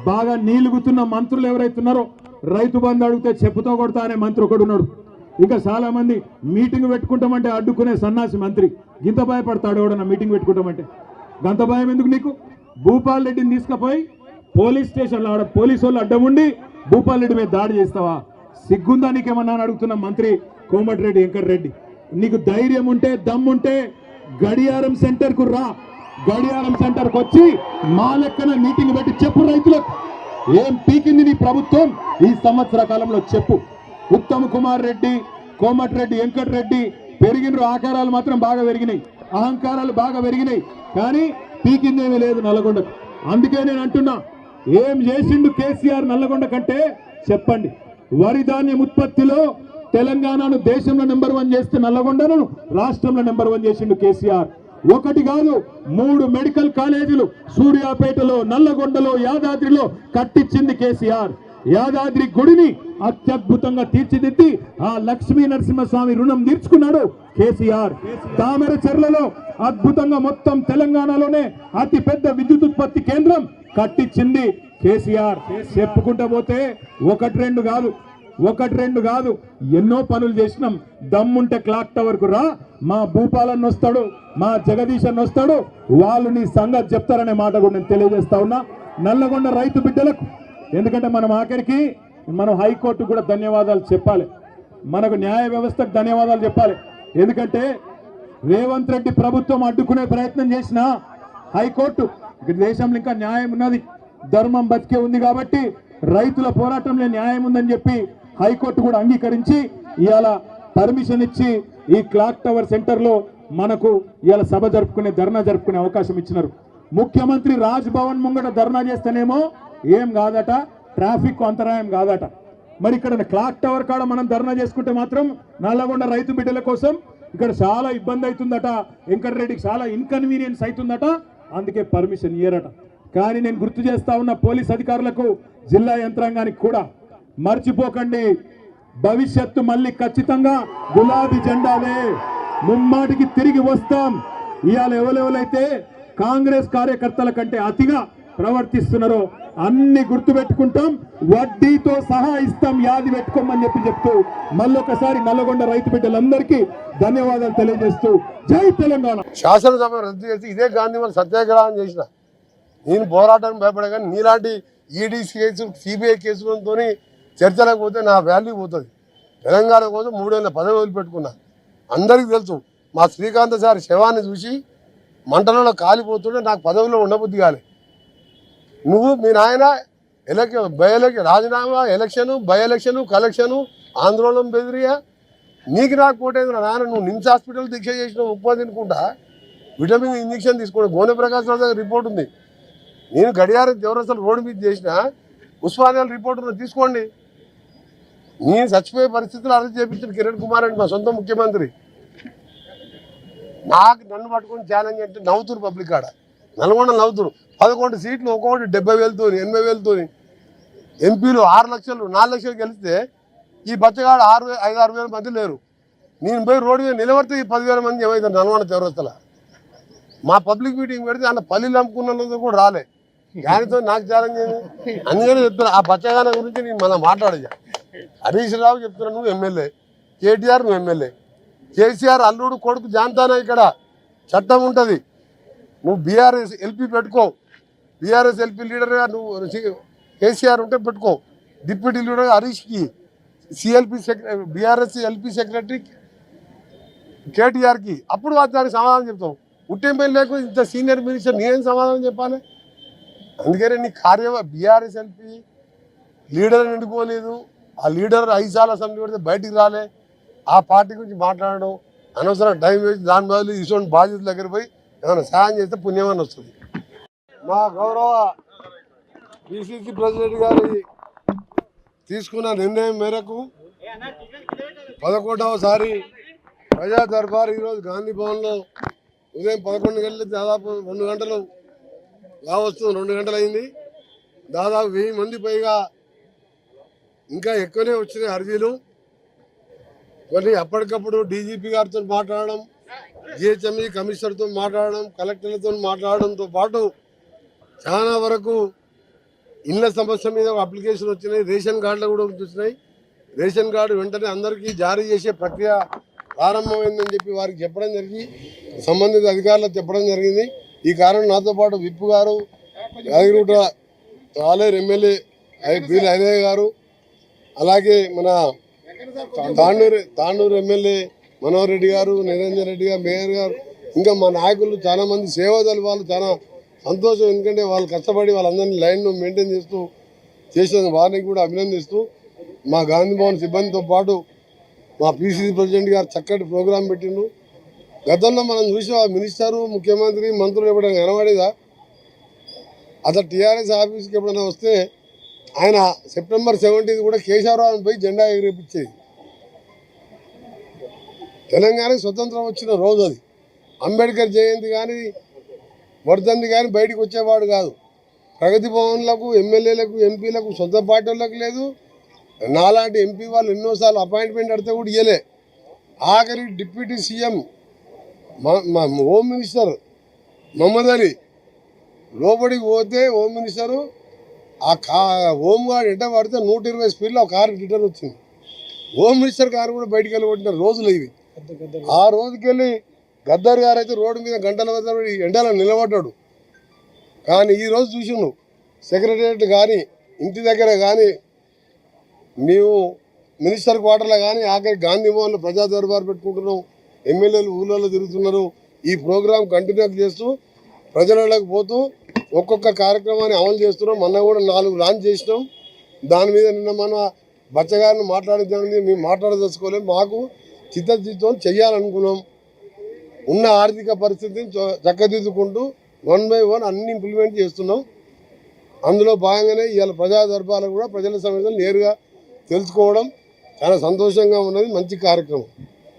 బాగా నీలుగుతున్న మంత్రులు ఎవరైతున్నారో రైతు బంధు అడిగితే చెప్పుతో కొడతా అనే మంత్రి ఒకడున్నాడు. ఇంకా చాలా మంది మీటింగ్ పెట్టుకుంటామంటే అడ్డుకునే సన్నాసి మంత్రి. గింత భయపడతాడు ఎవడన్నా మీటింగ్ పెట్టుకుంటామంటే. గంత భయం ఎందుకు నీకు? భూపాల్ రెడ్డిని తీసుకుపోయి పోలీస్ స్టేషన్లో ఆడ పోలీసు వాళ్ళు అడ్డం ఉండి భూపాల్ రెడ్డి మీద దాడి చేస్తావా? సిగ్గుందా నీకేమన్నా అని అడుగుతున్న మంత్రి కోమటిరెడ్డి వెంకటరెడ్డి. నీకు ధైర్యం ఉంటే దమ్ముంటే గడియారం సెంటర్కు రా. గడియారం సెంటర్కి వచ్చి మా లెక్కన మీటింగ్ పెట్టి చెప్పు రైతులకు ఏం పీకింది నీ ప్రభుత్వం ఈ సంవత్సర కాలంలో చెప్పు. ఉత్తమ్ కుమార్ రెడ్డి, కోమటిరెడ్డి వెంకటరెడ్డి పెరిగిన ఆకారాలు మాత్రం బాగా పెరిగినాయి, అహంకారాలు బాగా పెరిగినాయి, కానీ పీకిందేమీ లేదు నల్లగొండకు. అందుకే నేను అంటున్నా, ఏం చేసిండు కేసీఆర్ నల్లగొండ కంటే చెప్పండి. వరి ధాన్యం ఉత్పత్తిలో తెలంగాణను దేశంలో నెంబర్ 1 చేస్తే నల్లగొండను రాష్ట్రంలో నెంబర్ 1 చేసిండు కేసీఆర్. ఒకటి కాదు 3 మెడికల్ కాలేజీలు సూర్యాపేటలో, నల్లగొండలో, యాదాద్రిలో కట్టించింది కేసీఆర్. యాదాద్రి గుడిని అత్యద్భుతంగా తీర్చిదిద్ది ఆ లక్ష్మీ నరసింహస్వామి రుణం తీర్చుకున్నాడు కేసీఆర్. తామర చెర్లలో అద్భుతంగా మొత్తం తెలంగాణలోనే అతి పెద్ద విద్యుత్ ఉత్పత్తి కేంద్రం కట్టించింది కేసీఆర్. చెప్పుకుంటా పోతే ఒకటి రెండు కాదు ఎన్నో పనులు చేసినాం. దమ్ముంటే క్లాక్ టవర్ కు రా, మా భూపాలన్న వస్తాడు, మా జగదీష్ అన్న వస్తాడు, వాళ్ళు నీ సంగతి చెప్తారనే మాట కూడా నేను తెలియజేస్తా ఉన్నా నల్లగొండ రైతు బిడ్డలకు. ఎందుకంటే మనం ఆఖరికి మనం హైకోర్టు కూడా ధన్యవాదాలు చెప్పాలి, మనకు న్యాయ వ్యవస్థకు ధన్యవాదాలు చెప్పాలి. ఎందుకంటే రేవంత్ రెడ్డి ప్రభుత్వం అడ్డుకునే ప్రయత్నం చేసిన హైకోర్టు దేశంలో ఇంకా న్యాయం ఉన్నది, ధర్మం బతికే ఉంది కాబట్టి రైతుల పోరాటంలో న్యాయం ఉందని చెప్పి హైకోర్టు కూడా అంగీకరించి ఇవాళ పర్మిషన్ ఇచ్చి ఈ క్లాక్ టవర్ సెంటర్ లో మనకు ఇవాళ సభ జరుపుకునే, ధర్నా జరుపుకునే అవకాశం ఇచ్చినారు. ముఖ్యమంత్రి రాజ్ భవన్ ముంగట ధర్నా చేస్తేనేమో ఏం కాదట, ట్రాఫిక్ అంతరాయం కాదట. మరి ఇక్కడ క్లాక్ టవర్ కాడ మనం ధర్నా చేసుకుంటే మాత్రం నల్లగొండ రైతు బిడ్డల కోసం ఇక్కడ చాలా ఇబ్బంది అవుతుందట, వెంకటరెడ్డికి చాలా ఇన్కన్వీనియన్స్ అవుతుందట, అందుకే పర్మిషన్ ఇయ్యరట. కానీ నేను గుర్తు చేస్తా ఉన్న పోలీస్ అధికారులకు, జిల్లా యంత్రాంగానికి కూడా మర్చిపోకండి, భవిష్యత్తు మళ్ళీ ఖచ్చితంగా గులాబీ జెండాలే, ముమ్మాటికి తిరిగి వస్తాం. ఇవాళ ఎవరెవరైతే కాంగ్రెస్ కార్యకర్తల కంటే అతిగా ప్రవర్తిస్తున్నారో అన్ని గుర్తు పెట్టుకుంటాం, వడ్డీతో సహా ఇస్తాం, యాది పెట్టుకోమని చెప్తూ మళ్ళొకసారి నల్లగొండ రైతు బిడ్డలందరికీ ధన్యవాదాలు తెలియజేస్తూ జై తెలంగాణ. శాసనసభ రద్దు చేసి ఇదే గాంధీ మన సత్యాగ్రహం చేసిన నేను పోరాటానికి భయపడే, కానీ నీలాంటి ఈడీ కేసు, సిబిఐ కేసులతో చర్చలకు పోతే నా వాల్యూ పోతుంది. తెలంగాణ కోసం 3 ఏళ్ళ పదవి వదిలిపెట్టుకున్నా. అందరికీ తెలుసు, మా శ్రీకాంత్ సార్ శవాన్ని చూసి మంటలలో కాలిపోతుంటే నాకు పదవిలో ఉండబుద్ధి కాలే. నువ్వు మీ నాయన రాజీనామా, ఎలక్షను, బై ఎలక్షను, కలెక్షను, ఆందోళన బెదిరియా, నీకు నాకు పోటేది నాయన. నువ్వు నిమ్స్ హాస్పిటల్ దీక్ష చేసిన ఉప్మా తినుకుంటా విటమిన్ ఇంజక్షన్ తీసుకోండి. గోనె ప్రకాశ్ రావు దగ్గర రిపోర్ట్ ఉంది. నేను గడియారం చౌరస్తాలో రోడ్డు మీద చేసిన ఉస్మానియాల రిపోర్ట్ ఉన్నది, తీసుకోండి. నేను చచ్చిపోయే పరిస్థితులు అరెస్ట్ చేయించిన కిరణ్ కుమార్ రెడ్డి మా సొంత ముఖ్యమంత్రి. నన్ను పట్టుకొని ఛాలెంజ్ అంటే నవ్వుతురు పబ్లిక్ కాడ, నల్గొండ నవ్వుతురు. 11 సీట్లు ఒక్కొక్కటి 70,000తో 80,000తో ఎంపీలు 6 లక్షలు 4 లక్షలు గెలిస్తే ఈ బచ్చగాడు 5-6 వేల మంది లేరు. నేను పోయి రోడ్డు మీద నిలబడితే ఈ 10,000 మంది ఏమవుతారు నల్గొండ చౌరస్తల. మా పబ్లిక్ మీటింగ్ పెడితే అన్న పల్లీలు అమ్ముకున్న కూడా రాలే. దానితో నాకు ఛాలెంజ్ అయింది. అందుకని చెప్తున్నా, ఆ బచ్చగాన గురించి నేను మనం మాట్లాడేది. హరీష్ రావు చెప్తున్నా, నువ్వు ఎమ్మెల్యే, కేటీఆర్ నువ్వు ఎమ్మెల్యే, కేసీఆర్ అల్లుడు కొడుకు జాంతానా, ఇక్కడ చట్టం ఉంటుంది. నువ్వు బీఆర్ఎస్ ఎల్పీ పెట్టుకో, బీఆర్ఎస్ ఎల్పీ లీడర్గా నువ్వు కేసీఆర్ ఉంటే పెట్టుకో, డిప్యూటీ లీడర్గా హరీష్కి, సిఎల్పి బీఆర్ఎస్ ఎల్పీ సెక్రటరీ కేటీఆర్కి. అప్పుడు దానికి సమాధానం చెప్తావు. ఉట్టెంపల్లి లేకుండా ఇంత సీనియర్ మినిస్టర్ నేనేం సమాధానం చెప్పాలి? అందుకనే నీ బీఆర్ఎస్ ఎల్పీ లీడర్ నిండుకోలేదు. ఆ లీడర్ 5 సార్లు అసెంబ్లీ పెడితే బయటికి రాలే. ఆ పార్టీ గురించి మాట్లాడడం అనవసరం టైం వేసి దాని బదులు ఇటువంటి బాధ్యతల దగ్గర పోయి ఏమైనా సహాయం చేస్తే పుణ్యమని వస్తుంది. మా గౌరవ పిసిసి ప్రెసిడెంట్ గారి తీసుకున్న నిర్ణయం మేరకు 11వసారి ప్రజా దర్బార్ ఈరోజు గాంధీ భవన్లో ఉదయం 11 గంటలకు దాదాపు 2 గంటలు కావస్తుంది, 2 గంటలు అయింది. దాదాపు 1000 మంది పైగా ఇంకా ఎక్కువనే వచ్చినాయి అర్జీలు. కొన్ని అప్పటికప్పుడు డీజీపీ గారితో మాట్లాడడం, జిహెచ్ఎంఈ కమిషనర్తో మాట్లాడడం, కలెక్టర్లతో మాట్లాడడంతో పాటు చాలా వరకు ఇళ్ళ సమస్య మీద అప్లికేషన్ వచ్చినాయి, రేషన్ కార్డులు కూడా వచ్చినాయి. రేషన్ కార్డు వెంటనే అందరికీ జారీ చేసే ప్రక్రియ ప్రారంభమైందని చెప్పి వారికి చెప్పడం జరిగి సంబంధిత అధికారులకు చెప్పడం జరిగింది. ఈ కారణం నాతో పాటు విప్పు గారు, యాదగిరిగుట్ట ఆలేరు ఎమ్మెల్యే బీల్ ఐదయ్య గారు, అలాగే మన తాండూరు ఎమ్మెల్యే మనోహర్ రెడ్డి గారు, నిరంజన్ రెడ్డి గారు, మేయర్ గారు, ఇంకా మా నాయకులు చాలా మంది సేవాదళ వాళ్ళు చాలా సంతోషం. ఎందుకంటే వాళ్ళు కష్టపడి వాళ్ళందరినీ లైన్లో మెయింటైన్ చేస్తూ చేసిన వారిని కూడా అభినందిస్తూ మా గాంధీ భవన్ సిబ్బందితో పాటు మా పిసిసి ప్రెసిడెంట్ గారు చక్కటి ప్రోగ్రాం పెట్టిండ్రు. గతంలో మనం చూసాం మినిస్టరు, ముఖ్యమంత్రి, మంత్రులు ఎప్పుడైనా కనబడేదా? అసలు టీఆర్ఎస్ ఆఫీస్కి ఎప్పుడైనా వస్తే ఆయన సెప్టెంబర్ 17 కూడా కేశవరావుని పోయి జెండా ఎగిరేపించేది. తెలంగాణకి స్వతంత్రం వచ్చిన రోజు అది. అంబేద్కర్ జయంతి కానీ వర్ధంతి కానీ బయటకు వచ్చేవాడు కాదు. ప్రగతి భవన్లకు, ఎమ్మెల్యేలకు, ఎంపీలకు, సొంత పార్టీ వాళ్ళకి లేదు. నాలాంటి ఎంపీ వాళ్ళు ఎన్నోసార్లు అపాయింట్మెంట్ అడితే కూడా ఇవ్వలే. ఆఖరి deputy CM home minister Mohammed Ali లోపలికి పోతే హోమ్ మినిస్టరు హోమ్ గార్డ్ ఎంట పడితే 120 స్పీడ్లో ఒక కారు రిటర్న్ వచ్చింది. హోమ్ మినిస్టర్ కారు కూడా బయటికి వెళ్ళి కొట్టిన రోజులు ఇవి. ఆ రోజుకెళ్ళి గద్దర్ గారు అయితే రోడ్డు మీద గంటల వద్ద ఎండలో నిలబడ్డాడు. కానీ ఈరోజు చూసిండు సెక్రటరియట్ కానీ, ఇంటి దగ్గర కానీ, మేము మినిస్టర్ క్వార్టర్లో కానీ, ఆఖరి గాంధీ భవన్లో ప్రజా దర్బార్ పెట్టుకుంటున్నాం. ఎమ్మెల్యేలు ఊళ్ళలో తిరుగుతున్నారు. ఈ ప్రోగ్రాం కంటిన్యూ చేస్తూ ప్రజలకు పోతూ ఒక్కొక్క కార్యక్రమాన్ని అమలు చేస్తున్నాం. మొన్న కూడా 4 లాంచ్ చేసినాం. దాని మీద నిన్న మన బచ్చగారిని మాట్లాడించడానికి మేము మాట్లాడదలుచుకోలేము. మాకు చిత్తశుద్ధితో చెయ్యాలనుకున్నాం. ఉన్న ఆర్థిక పరిస్థితిని చక్కదిద్దుకుంటూ 1 by 1 అన్ని ఇంప్లిమెంట్ చేస్తున్నాం. అందులో భాగంగానే ఇవాళ ప్రజా దర్బార్లు కూడా ప్రజల సమస్యలు నేరుగా తెలుసుకోవడం చాలా సంతోషంగా ఉన్నది. మంచి కార్యక్రమం.